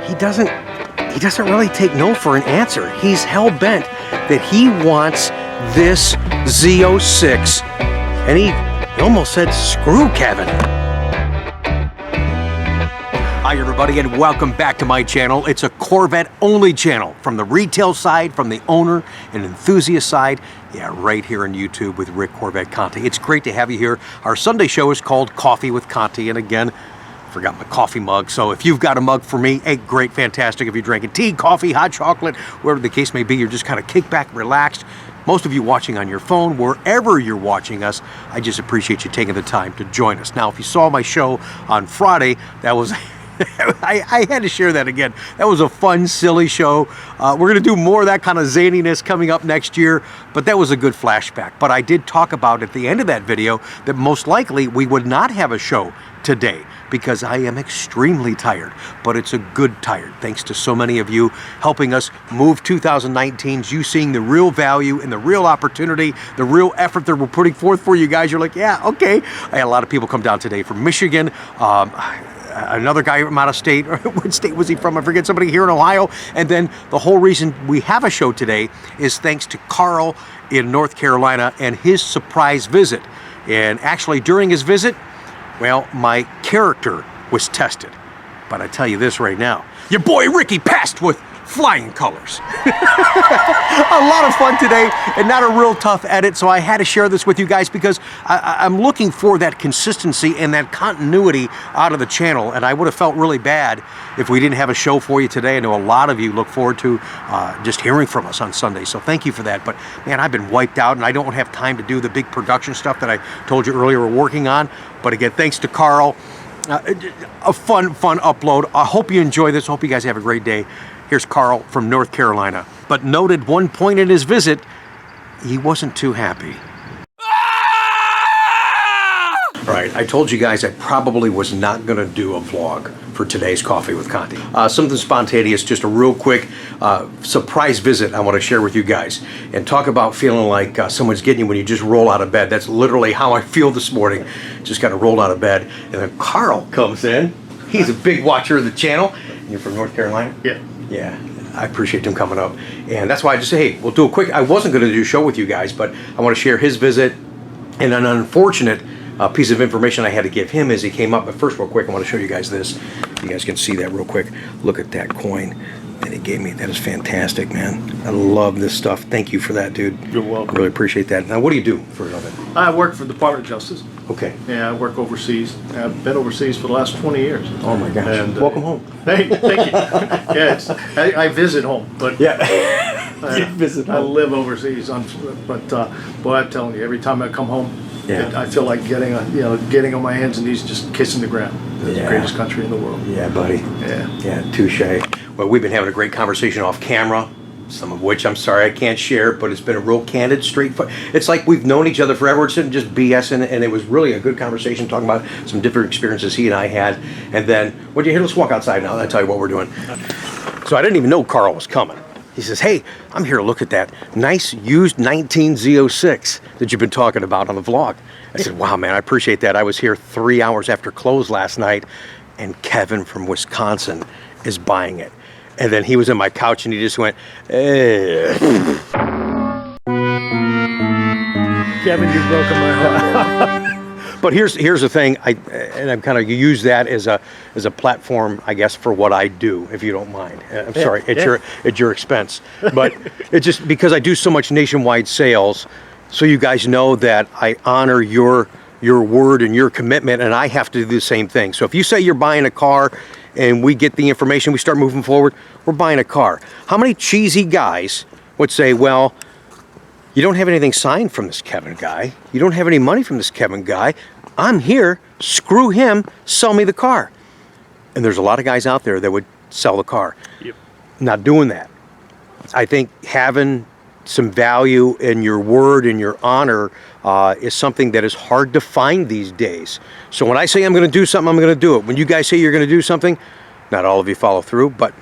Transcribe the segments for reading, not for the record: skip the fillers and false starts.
he doesn't really take no for an answer. He's hell-bent that he wants this Z06, and he almost said, screw Kevin. Hi everybody, and welcome back to my channel. It's a Corvette only channel, from the retail side, from the owner and enthusiast side. Yeah, right here on YouTube with Rick Corvette Conti. It's great to have you here. Our Sunday show is called Coffee with Conti, and again, I forgot my coffee mug. So if you've got a mug for me, hey, great, fantastic. If you're drinking tea, coffee, hot chocolate, whatever the case may be, you're just kind of kick back, relaxed. Most of you watching on your phone, wherever you're watching us, I just appreciate you taking the time to join us. Now, if you saw my show on Friday, that was I had to share that again. That was a fun, silly show. We're going to do more of that kind of zaniness coming up next year, but that was a good flashback. But I did talk about at the end of that video that most likely we would not have a show today because I am extremely tired, but it's a good tired. Thanks to so many of you helping us move 2019's, you seeing the real value and the real opportunity, the real effort that we're putting forth for you guys. You're like, yeah, okay. I had a lot of people come down today from Michigan. Another guy from out of state, or what state was he from? I forget, somebody here in Ohio. And then the whole reason we have a show today is thanks to Karl in North Carolina and his surprise visit. And actually during his visit, well, my character was tested. But I tell you this right now, your boy Ricky passed with flying colors. A lot of fun today and not a real tough edit, so I had to share this with you guys because I'm looking for that consistency and that continuity out of the channel, and I would have felt really bad if we didn't have a show for you today. I know a lot of you look forward to just hearing from us on Sunday, so thank you for that. But man, I've been wiped out and I don't have time to do the big production stuff that I told you earlier we're working on. But again, thanks to Karl, a fun upload. I hope you enjoy this. I hope you guys have a great day. Here's Karl from North Carolina. But noted one point in his visit, he wasn't too happy. All right, I told you guys I probably was not gonna do a vlog for today's Coffee with Conti. Something spontaneous, just a real quick surprise visit I wanna share with you guys. And talk about feeling like someone's getting you when you just roll out of bed. That's literally how I feel this morning. Just kind of rolled out of bed. And then Karl comes in. He's a big watcher of the channel. And you're from North Carolina? Yeah. Yeah, I appreciate him coming up. And that's why I just say, hey, we'll do a quick, I wasn't gonna do a show with you guys, but I wanna share his visit. And an unfortunate piece of information I had to give him as he came up. But first, real quick, I wanna show you guys this. You guys can see that real quick. Look at that coin that he gave me. That is fantastic, man. I love this stuff. Thank you for that, dude. You're welcome. Really appreciate that. Now, what do you do for a living? I work for the Department of Justice. Okay. Yeah, I work overseas. I've been overseas for the last 20 years. Oh my gosh. And, welcome home. Hey, thank you. Yeah, I visit home, but yeah. You visit home. I live overseas. But boy, I'm telling you, every time I come home, yeah. I feel like getting on my hands and knees, just kissing the ground. It's the greatest country in the world. Yeah, buddy. Yeah. Yeah, touche. Well, we've been having a great conversation off camera, some of which I'm sorry I can't share, but it's been a real candid, straightforward. It's like we've known each other forever. It's just BSing, and it was really a good conversation talking about some different experiences he and I had. And then, what do you hear? Let's walk outside now. I'll tell you what we're doing. So I didn't even know Karl was coming. He says, hey, I'm here to look at that nice used 19 Z06 that you've been talking about on the vlog. I said, wow, man, I appreciate that. I was here 3 hours after close last night, and Kevin from Wisconsin is buying it. And then he was in my couch and he just went, eh. Kevin, you've broken my heart. But here's the thing, I'm kind of use that as a platform, I guess, for what I do, if you don't mind. I'm sorry, at your expense. But it's just because I do so much nationwide sales, so you guys know that I honor your word and your commitment, and I have to do the same thing. So if you say you're buying a car and we get the information, we start moving forward, we're buying a car. How many cheesy guys would say, well, you don't have anything signed from this Kevin guy. You don't have any money from this Kevin guy. I'm here, screw him, sell me the car. And there's a lot of guys out there that would sell the car. Yep. Not doing that. I think having some value in your word and your honor is something that is hard to find these days. So when I say I'm going to do something, I'm going to do it. When you guys say you're going to do something, not all of you follow through, but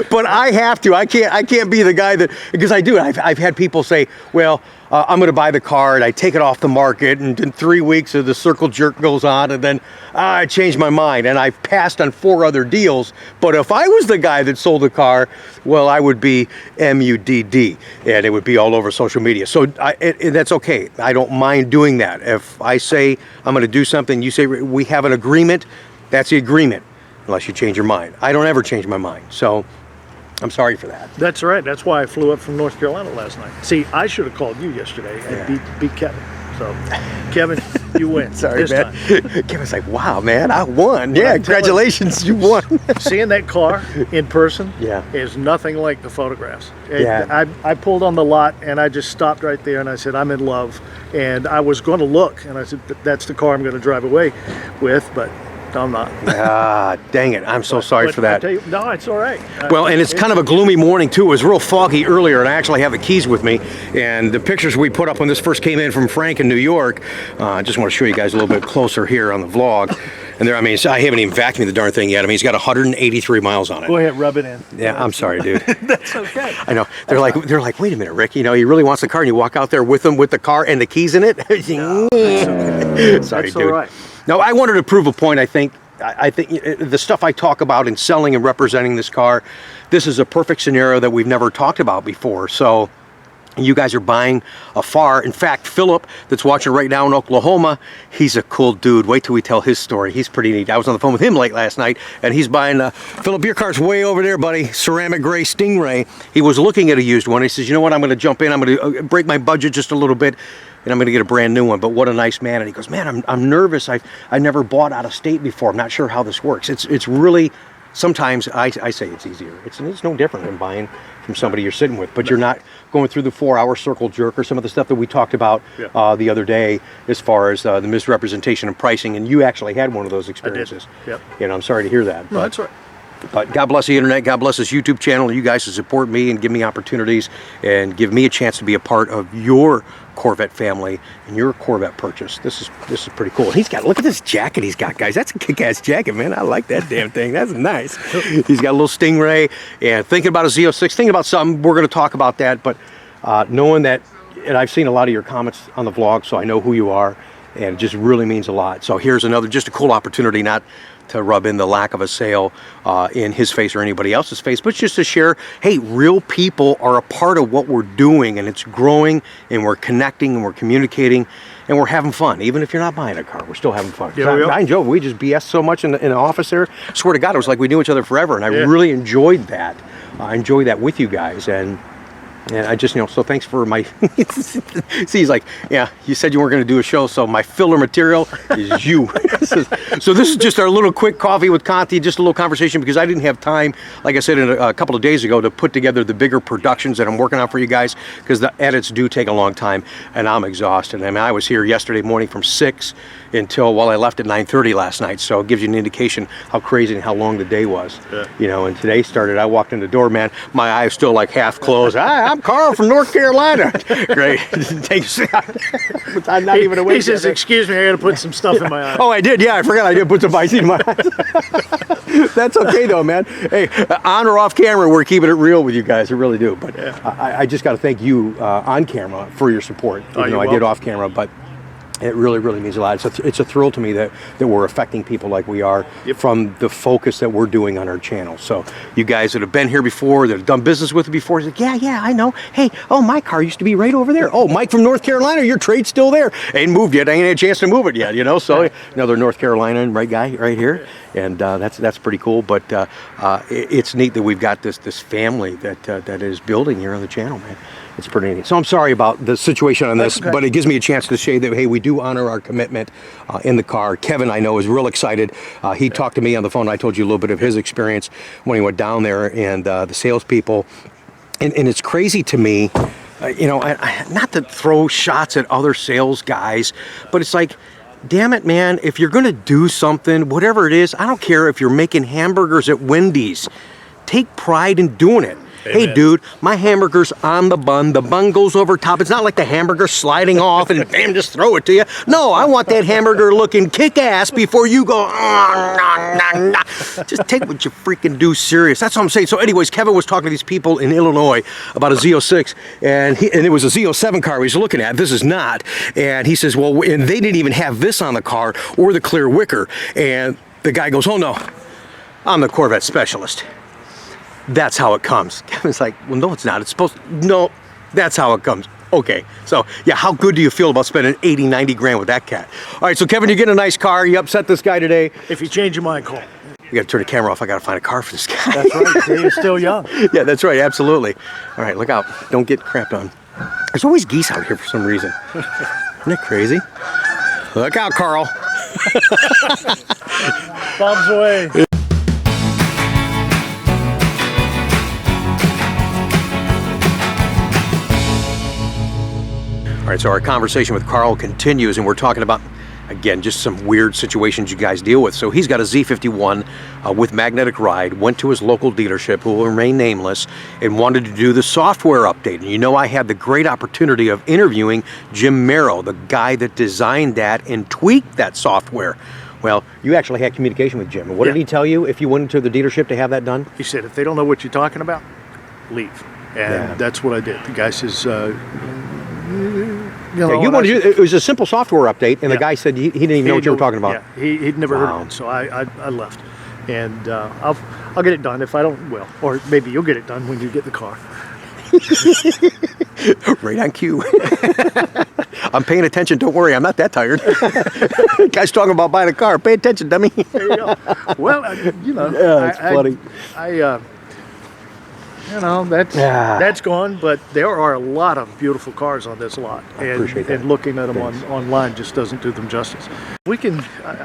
but I have to. I can't be the guy that, because I do. I've had people say, well, I'm going to buy the car, and I take it off the market, and in 3 weeks the circle jerk goes on, and then I changed my mind, and I passed on 4 other deals. But if I was the guy that sold the car, well, I would be MUDD, and it would be all over social media. So that's okay. I don't mind doing that. If I say I'm going to do something, you say we have an agreement, that's the agreement, unless you change your mind. I don't ever change my mind. So I'm sorry for that. That's right. That's why I flew up from North Carolina last night. See, I should have called you yesterday and beat Kevin. So, Kevin, you win. Sorry, this man. time. Kevin's like, wow, man, I won. Yeah, congratulations, you won. Seeing that car in person Yeah. is nothing like the photographs. Yeah. I pulled on the lot, and I just stopped right there, and I said, I'm in love. And I was going to look, and I said, that's the car I'm going to drive away with, but I'm not. Ah, dang it. I'm so sorry for that. No, it's all right. Well, and it's kind of a gloomy morning, too. It was real foggy earlier, and I actually have the keys with me. And the pictures we put up when this first came in from Frank in New York, I just want to show you guys a little bit closer here on the vlog. And there, I mean, I haven't even vacuumed the darn thing yet. I mean, it's got 183 miles on it. Go ahead, rub it in. Yeah, I'm sorry, dude. That's okay. I know. They're like, wait a minute, Rick. You know, he really wants the car, and you walk out there with him with the car and the keys in it. No, that's okay. Sorry, That's dude. all right. No, I wanted to prove a point. I think the stuff I talk about in selling and representing this car, this is a perfect scenario that we've never talked about before. So you guys are buying a far. In fact, Philip, that's watching right now in Oklahoma, he's a cool dude. Wait till we tell his story. He's pretty neat. I was on the phone with him late last night, and he's buying, Philip, your car's way over there, buddy. Ceramic gray Stingray. He was looking at a used one. He says, you know what, I'm going to jump in. I'm going to break my budget just a little bit, and I'm going to get a brand new one. But what a nice man. And he goes, man, I'm nervous. I never bought out of state before. I'm not sure how this works. It's really, sometimes I say it's easier. It's no different than buying from somebody you're sitting with, but you're not going through the 4-hour circle jerk or some of the stuff that we talked about the other day as far as the misrepresentation of pricing. And you actually had one of those experiences. I did. Yep. And I'm sorry to hear that. No, that's right. But God bless the internet. God bless this YouTube channel. You guys to support me and give me opportunities and give me a chance to be a part of your Corvette family and your Corvette purchase. This is pretty cool. He's got, look at this jacket he's got, guys. That's a kick-ass jacket, man. I like that damn thing. That's nice. He's got a little Stingray and thinking about a Z06, thinking about something. We're going to talk about that, but knowing that, and I've seen a lot of your comments on the vlog, so I know who you are, and it just really means a lot. So here's another, just a cool opportunity, not to rub in the lack of a sale in his face or anybody else's face, but just to share, hey, real people are a part of what we're doing, and it's growing, and we're connecting, and we're communicating, and we're having fun. Even if you're not buying a car, we're still having fun. Yeah, I enjoy it. We just BS so much in the office there. I swear to God, it was like we knew each other forever, and I really enjoyed that. I enjoy that with you guys, and I just, so thanks for my, see, he's like, yeah, you said you weren't going to do a show, so my filler material is you. So this is just our little quick coffee with Conti, just a little conversation, because I didn't have time, like I said a couple of days ago, to put together the bigger productions that I'm working on for you guys, because the edits do take a long time, and I'm exhausted. I mean, I was here yesterday morning from 6 until, well, I left at 9:30 last night, so it gives you an indication how crazy and how long the day was. Yeah. And today started, I walked in the door, man, my eyes still like half closed. I'm Karl from North Carolina. Great. I'm not even awake. He says, excuse me, I got to put some stuff in my eye. Oh, I did. Yeah, I forgot I did put some Visine in my eyes. That's okay, though, man. Hey, on or off camera, we're keeping it real with you guys. I really do. But I just got to thank you on camera for your support, even though I did off camera. But it really, really means a lot. It's a thrill to me that we're affecting people like we are from the focus that we're doing on our channel. So you guys that have been here before, that have done business with it before, like, yeah, I know. Hey, oh, my car used to be right over there. Oh, Mike from North Carolina, your trade's still there. Ain't moved yet. I ain't had a chance to move it yet, So another North Carolina guy right here. And that's pretty cool. But it's neat that we've got this family that is building here on the channel, man. It's pretty neat. So I'm sorry about the situation on this, but it gives me a chance to say that, hey, we do honor our commitment in the car. Kevin, I know, is real excited. He talked to me on the phone. I told you a little bit of his experience when he went down there, and the salespeople. And it's crazy to me, not to throw shots at other sales guys, but it's like, damn it, man, if you're going to do something, whatever it is, I don't care if you're making hamburgers at Wendy's, take pride in doing it. Hey, dude, my hamburger's on the bun goes over top. It's not like the hamburger sliding off and bam, just throw it to you. No, I want that hamburger looking kick-ass before you go, just take what you freaking do serious. That's what I'm saying. So anyways, Kevin was talking to these people in Illinois about a Z06, and it was a Z07 car he was looking at. This is not. And he says, well, and they didn't even have this on the car or the clear wicker. And the guy goes, oh no, I'm the Corvette specialist. That's how it comes. Kevin's like, well, no, it's not. It's supposed to, no, that's how it comes. Okay, so yeah, how good do you feel about spending 80, 90 grand with that cat? All right, so Kevin, you get a nice car. You upset this guy today. If you change your mind, call. You gotta turn the camera off. I gotta find a car for this guy. That's right, he's still young. Yeah, that's right, absolutely. All right, look out. Don't get crapped on. There's always geese out here for some reason. Isn't that crazy? Look out, Karl. Bombs away. All right, so our conversation with Karl continues, and we're talking about, again, just some weird situations you guys deal with. So he's got a Z51 with magnetic ride, went to his local dealership, who will remain nameless, and wanted to do the software update. And you know, I had the great opportunity of interviewing Jim Merrow, the guy that designed that and tweaked that software. Well, you actually had communication with Jim. And what did he tell you if you went into the dealership to have that done? He said, if they don't know what you're talking about, leave. And that's what I did. The guy says, you wanted to do, it was a simple software update, and the guy said he didn't even know what you were talking about. Yeah, he'd never heard of it, so I left. And I'll get it done if I don't, well, or maybe you'll get it done when you get the car. Right on cue. I'm paying attention, don't worry, I'm not that tired. Guy's talking about buying a car, pay attention, dummy. There you go. Well, you know, yeah, it's funny. You know, that's gone, but there are a lot of beautiful cars on this lot. I appreciate that. And looking at them online just doesn't do them justice. We can,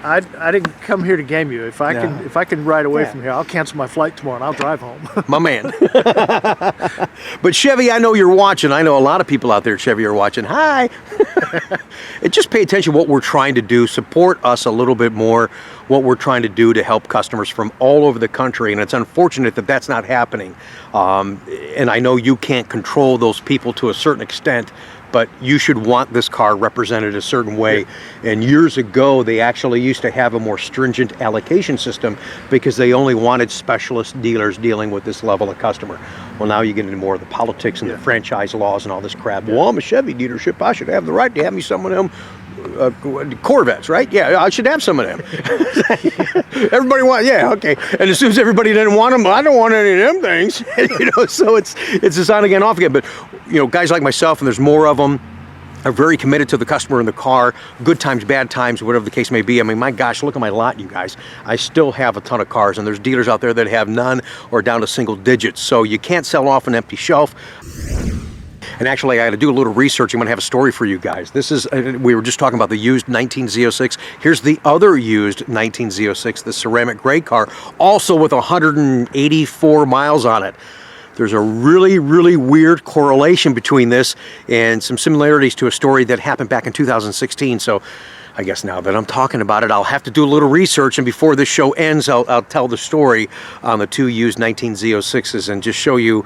I didn't come here to game you. If I can ride away from here, I'll cancel my flight tomorrow and I'll drive home. My man. But Chevy, I know you're watching. I know a lot of people out there at Chevy are watching. Hi. And just pay attention to what we're trying to do. Support us a little bit more. What we're trying to do to help customers from all over the country, and it's unfortunate that that's not happening. And I know you can't control those people to a certain extent, but you should want this car represented a certain way. And years ago, they actually used to have a more stringent allocation system because they only wanted specialist dealers dealing with this level of customer. Well, now you get into more of the politics and the franchise laws and all this crap. Well, I'm a Chevy dealership. I should have the right to have me some of them Corvettes, right? Yeah, I should have some of them. Everybody wants, yeah, okay. And as soon as everybody didn't want them, I don't want any of them things. You know, so it's this on again, off again. But you know, guys like myself, and there's more of them, are very committed to the customer in the car, good times, bad times, whatever the case may be. I mean, my gosh, look at my lot, you guys. I still have a ton of cars, and there's dealers out there that have none or down to single digits. So you can't sell off an empty shelf. And actually, I had to do a little research. I'm going to have a story for you guys. This is, we were just talking about the used 19 Z06. Here's the other used 19 Z06, the ceramic gray car, also with 184 miles on it. There's a really, really weird correlation between this and some similarities to a story that happened back in 2016. So I guess now that I'm talking about it, I'll have to do a little research, and before this show ends, I'll tell the story on the two used 19 Z06s and just show you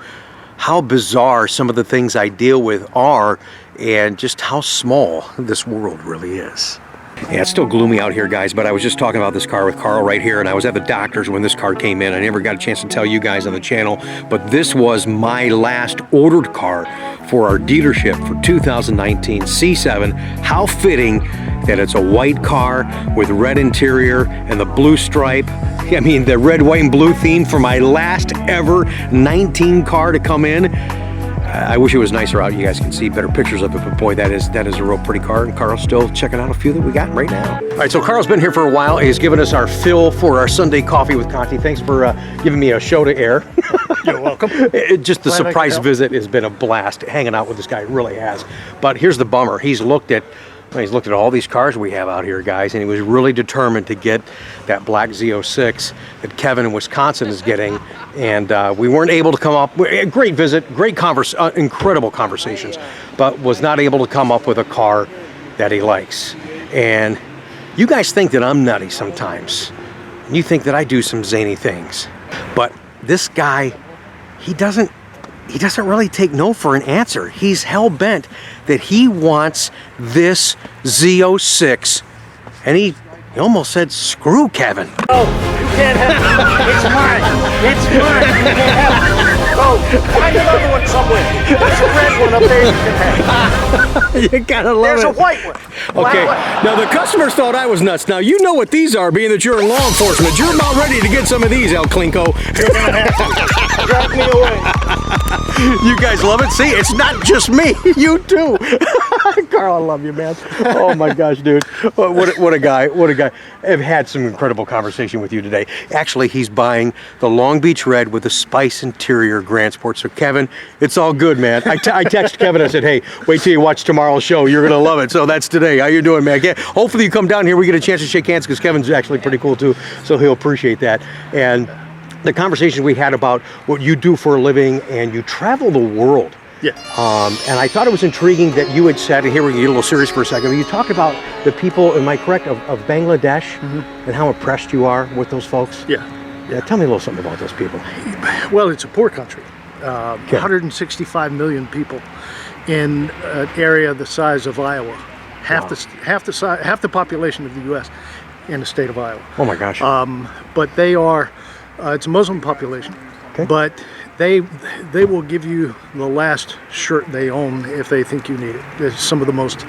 how bizarre some of the things I deal with are, and just how small this world really is. Yeah, it's still gloomy out here, guys, but I was just talking about this car with Karl right here, and I was at the doctor's when this car came in. I never got a chance to tell you guys on the channel, but this was my last ordered car for our dealership for 2019 C7. How fitting that it's a white car with red interior and the blue stripe. I mean, the red, white, and blue theme for my last ever 19 car to come in. I wish it was nicer out. You guys can see better pictures of it, but boy, that is a real pretty car, and Karl's still checking out a few that we got right now. All right, so Karl's been here for a while. He's given us our fill for our Sunday coffee with Conti. Thanks for giving me a show to air. You're welcome. Just the surprise visit has been a blast. Hanging out with this guy really has. But here's the bummer. He's looked at all these cars we have out here, guys, and he was really determined to get that black Z06 that Kevin in Wisconsin is getting, and we weren't able to come up. Great visit, great incredible conversations, but was not able to come up with a car that he likes. And you guys think that I'm nutty sometimes. You think that I do some zany things, but this guy, he doesn't he doesn't really take no for an answer. He's hell-bent that he wants this Z06, and he almost said, screw Kevin. Oh, you can't have it. It's mine. It's mine. You can't have it. Oh, find another one somewhere. There's a red one up there you can have. You gotta love There's it. a white one. Okay, now the customers thought I was nuts. Now you know what these are, being that you're in law enforcement. You're about ready to get some of these, El Clinko. You're gonna have to. Drag me away. You guys love it? See, it's not just me, you too. Karl, I love you, man. Oh my gosh, dude. What a guy, what a guy. I've had some incredible conversation with you today. Actually, he's buying the Long Beach Red with the Spice Interior Grand Sport. So Kevin, it's all good, man. I texted Kevin, I said, hey, wait till you watch tomorrow's show. You're gonna love it. So that's today. How you doing, man? Hopefully you come down here, we get a chance to shake hands, because Kevin's actually pretty cool too. So he'll appreciate that. And the conversation we had about what you do for a living, and you travel the world. Yeah. And I thought it was intriguing that you had said, and here we get a little serious for a second, you talked about the people, am I correct, of Bangladesh, and how impressed you are with those folks? Yeah. Yeah, tell me a little something about those people. Well, it's a poor country. 165 million people in an area the size of Iowa. Half the population of the U.S. in the state of Iowa. Oh my gosh. But they are, it's a Muslim population. Okay. But they will give you the last shirt they own if they think you need it. They're some of the most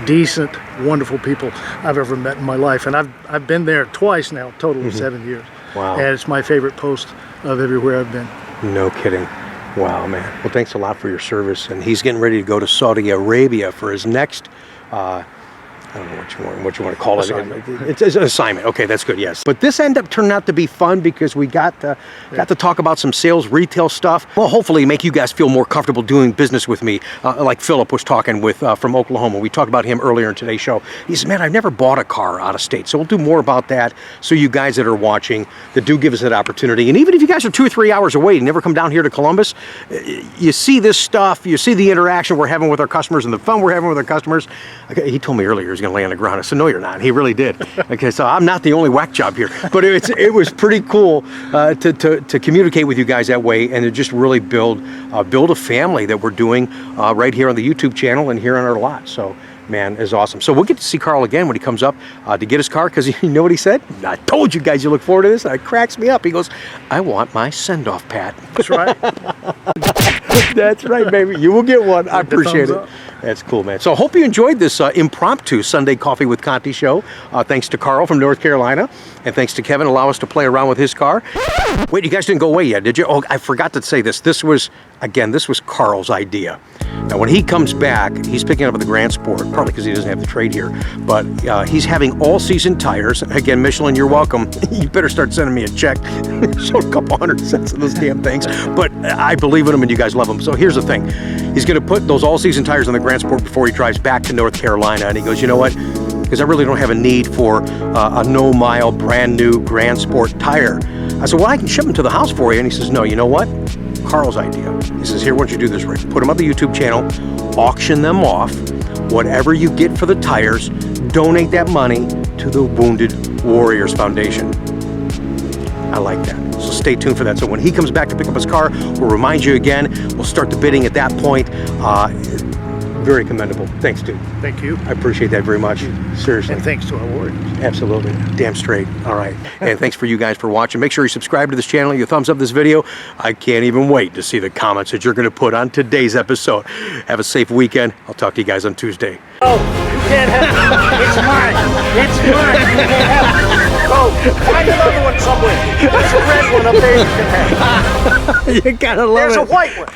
decent, wonderful people I've ever met in my life, and I've been there twice now, total of 7 years. Wow. And it's my favorite post of everywhere I've been. No kidding. Wow, man. Well, thanks a lot for your service. And he's getting ready to go to Saudi Arabia for his next I don't know what you want to call it. It's an assignment. Okay, that's good. Yes. But this ended up turning out to be fun, because we got to talk about some sales, retail stuff. Well, hopefully make you guys feel more comfortable doing business with me, like Philip was talking with from Oklahoma. We talked about him earlier in today's show. He said, man, I've never bought a car out of state. So we'll do more about that. So you guys that are watching, that do give us that opportunity. And even if you guys are 2 or 3 hours away and never come down here to Columbus, you see this stuff, you see the interaction we're having with our customers and the fun we're having with our customers. Okay, he told me earlier he was going to lay on the ground. I said, no, you're not. He really did. Okay, so I'm not the only whack job here, but it was pretty cool to communicate with you guys that way, and to just really build a family that we're doing right here on the YouTube channel and here on our lot. So man, is awesome. So we'll get to see Karl again when he comes up to get his car, because you know what he said? I told you guys you look forward to this. And it cracks me up. He goes, I want my send-off, Pat. That's right. That's right, baby. You will get one. I appreciate it. That's cool, man. So I hope you enjoyed this impromptu Sunday Coffee with Conti show. Thanks to Karl from North Carolina, and thanks to Kevin, allow us to play around with his car. Wait, you guys didn't go away yet, did you? Oh, I forgot to say this. This was Karl's idea. Now, when he comes back, he's picking up the Grand Sport, partly because he doesn't have the trade here, but he's having all-season tires. Again, Michelin, you're welcome. You better start sending me a check. Showed a couple $100 of those damn things, but I believe in them, and you guys love them. So here's the thing. He's going to put those all-season tires on the Grand Sport before he drives back to North Carolina, and he goes, you know what? Because I really don't have a need for a no-mile, brand-new Grand Sport tire. I said, well, I can ship them to the house for you. And he says, no, you know what? Karl's idea. He says, here, why don't you do this, Rick? Put them on the YouTube channel, auction them off. Whatever you get for the tires, donate that money to the Wounded Warriors Foundation. I like that. So stay tuned for that. So when he comes back to pick up his car, we'll remind you again. We'll start the bidding at that point. Very commendable. Thanks, dude. Thank you. I appreciate that very much. Seriously. And thanks to our warriors. Absolutely. Damn straight. All right. And thanks for you guys for watching. Make sure you subscribe to this channel. You thumbs up this video. I can't even wait to see the comments that you're going to put on today's episode. Have a safe weekend. I'll talk to you guys on Tuesday. Oh, you can't have it. It's mine. It's mine. You can't have it. Oh, find another one somewhere. There's a red one up there you can have. You gotta love There's it. a white one.